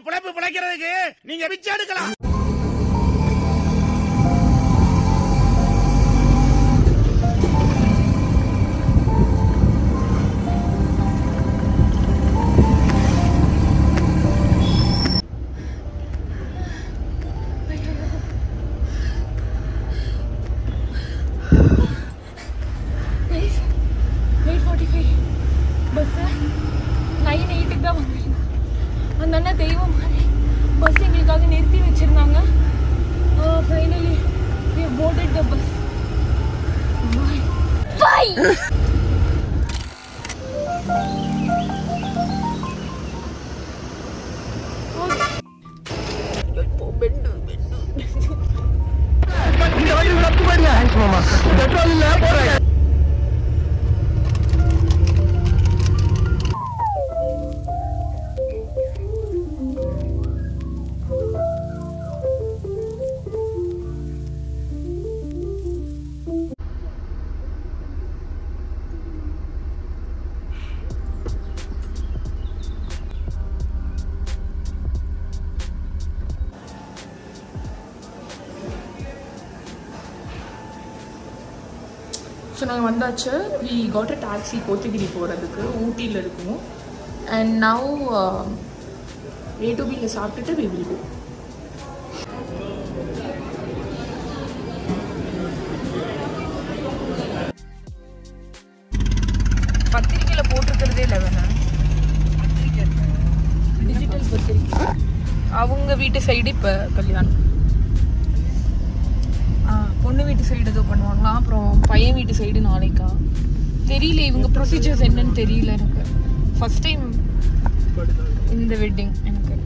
பிழைப்பு பிழைக்கிறதுக்கு நீங்க பிச்சை எடுக்கலாம். அந்த தெய்வம் மாதிரி பஸ் எங்களுக்காக நிறுத்தி வச்சிருந்தாங்க. Finally we have boarded the bus. Bye. இந்த வழி லெஃப்ட் போடுங்க மாமா. பெட்ரோல் இல்ல போறேன். ஸோ நாங்கள் வந்தாச்சு. We got a taxi Kotagiri போகிறதுக்கு, ஊட்டியில் இருக்கும். அண்ட் நவ் A2Bயில் சாப்பிட்டுட்டு வி வில் கோ. பத்திரிக்கையில் போட்டிருக்கிறதே இல்லை வேணா, டிஜிட்டல் பத்திரிக்கை. அவங்க வீட்டு சைடு இப்போ கல்யாணம், பொண்ணு வீட்டு சைடு ஏதோ பண்ணுவாங்களா, அப்புறம் பையன் வீட்டு சைடு நாளைக்கா தெரியல. இவங்க ப்ரொசீஜர்ஸ் என்னன்னு தெரியல எனக்கு. ஃபர்ஸ்ட் டைம் இந்த வெட்டிங் எனக்கு.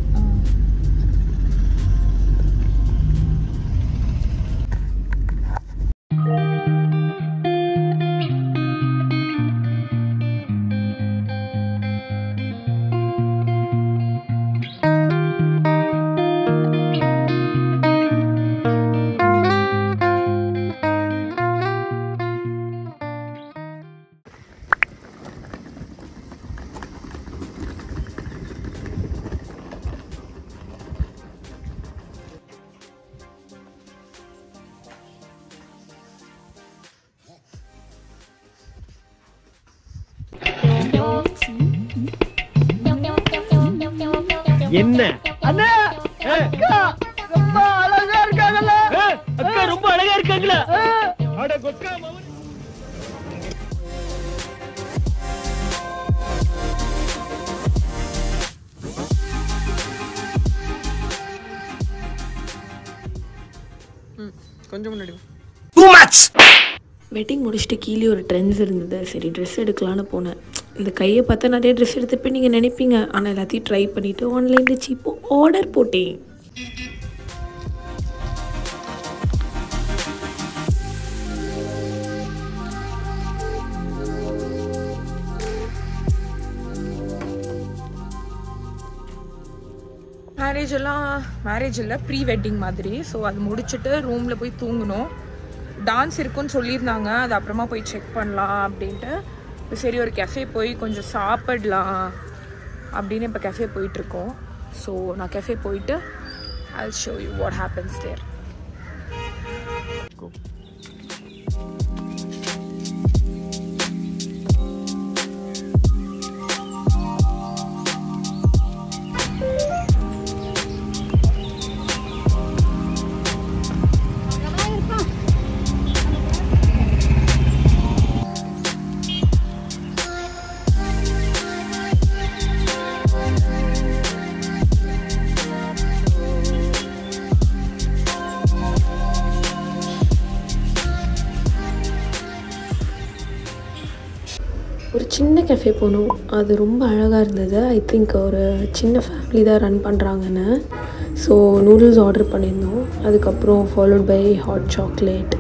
என்ன அண்ணா, அக்கா ரொம்ப அழகா இருக்காங்கல்ல? அக்கா ரொம்ப அழகா இருக்காங்களா? அட கொக்கா மவன். கொஞ்சம் முன்னாடி too much. வெட்டிங் முடிச்சுட்டு கீழே ஒரு ட்ரெண்ட்ஸ் இருந்தது. சரி ட்ரெஸ் எடுக்கலான்னு போனேன். இந்த கையை பார்த்தா நிறைய ட்ரெஸ் எடுத்துப்பேன் நீங்கள் நினைப்பீங்க. ஆனால் எல்லாத்தையும் ட்ரை பண்ணிவிட்டு ஆன்லைனில் சீப்பாக ஆர்டர் போட்டேன். மேரேஜ் இல்லை, ப்ரீ வெட்டிங் மாதிரி. ஸோ அது முடிச்சுட்டு ரூமில் போய் தூங்கணும். டான்ஸ் இருக்குன்னு சொல்லியிருந்தாங்க, அது அப்புறமா போய் செக் பண்ணலாம் அப்படின்ட்டு. சரி ஒரு கெஃபே போய் கொஞ்சம் சாப்பிடலாம் அப்படின்னு இப்போ கெஃபே போயிட்டுருக்கோம். ஸோ நான் கெஃபே போயிட்டு I'll show you what happens there. Go. ஒரு சின்ன கெஃபே போனோம். அது ரொம்ப அழகாக இருந்தது. ஐ திங்க் ஒரு சின்ன ஃபேமிலி தான் ரன் பண்ணுறாங்கன்னு. ஸோ நூடுல்ஸ் ஆர்டர் பண்ணியிருந்தோம். அதுக்கப்புறம் followed by hot chocolate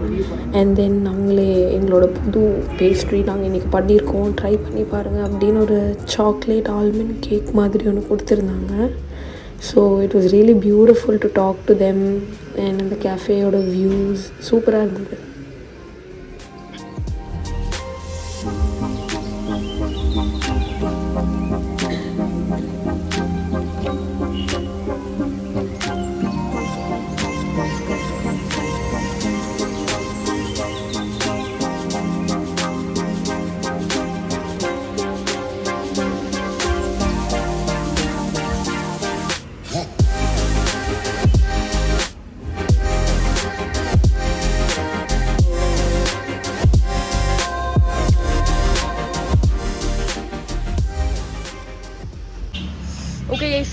and then அவங்களே எங்களோட புது பேஸ்ட்ரி நாங்கள் இன்றைக்கி பண்ணியிருக்கோம், ட்ரை பண்ணி பாருங்கள் அப்படின்னு ஒரு சாக்லேட் ஆல்மண்ட் கேக் மாதிரி ஒன்று கொடுத்துருந்தாங்க. So it was really beautiful to talk to them. And அந்த கேஃபேயோட வியூஸ் சூப்பராக இருந்தது.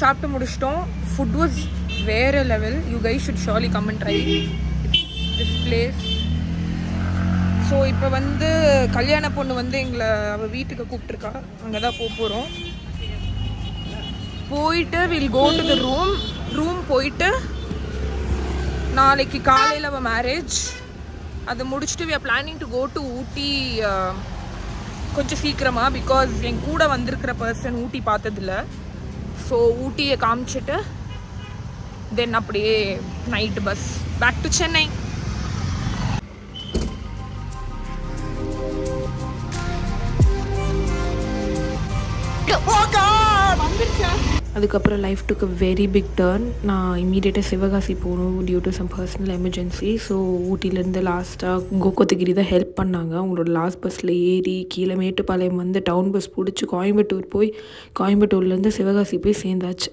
சாப்பிட்டு முடிச்சிட்டோம். ஃபுட் வாஸ் வேற level. You guys should surely come and try this place. So இப்போ வந்து கல்யாண பொண்ணு வந்து எங்களை அவள் வீட்டுக்கு கூப்பிட்ருக்கா. அங்கே தான் போகிறோம். போயிட்டு will go to the room போயிட்டு நாளைக்கு காலையில் அவள் மேரேஜ். அதை முடிச்சுட்டு we are planning to go to ஊட்டி கொஞ்சம் சீக்கிரமாக. பிகாஸ் என் கூட வந்திருக்கிற பர்சன் ஊட்டி பார்த்ததில்ல. ஸோ ஊட்டியை காமிச்சிட்டு தென் அப்படியே night bus back to Chennai. அதுக்கப்புறம் life took a very big turn. நான் இம்மீடியட்டாக சிவகாசி போகணும் due to some personal emergency. So ஊட்டிலேருந்து லாஸ்ட்டாக கோகோத்தகிரி தான் ஹெல்ப் பண்ணாங்க. அவங்களோட லாஸ்ட் பஸ்ஸில் ஏறி கீழே மேட்டுப்பாளையம் வந்து டவுன் பஸ் பிடிச்சி கோயம்புத்தூர் போய் கோயம்புத்தூர்லேருந்து சிவகாசி போய் சேர்ந்தாச்சு.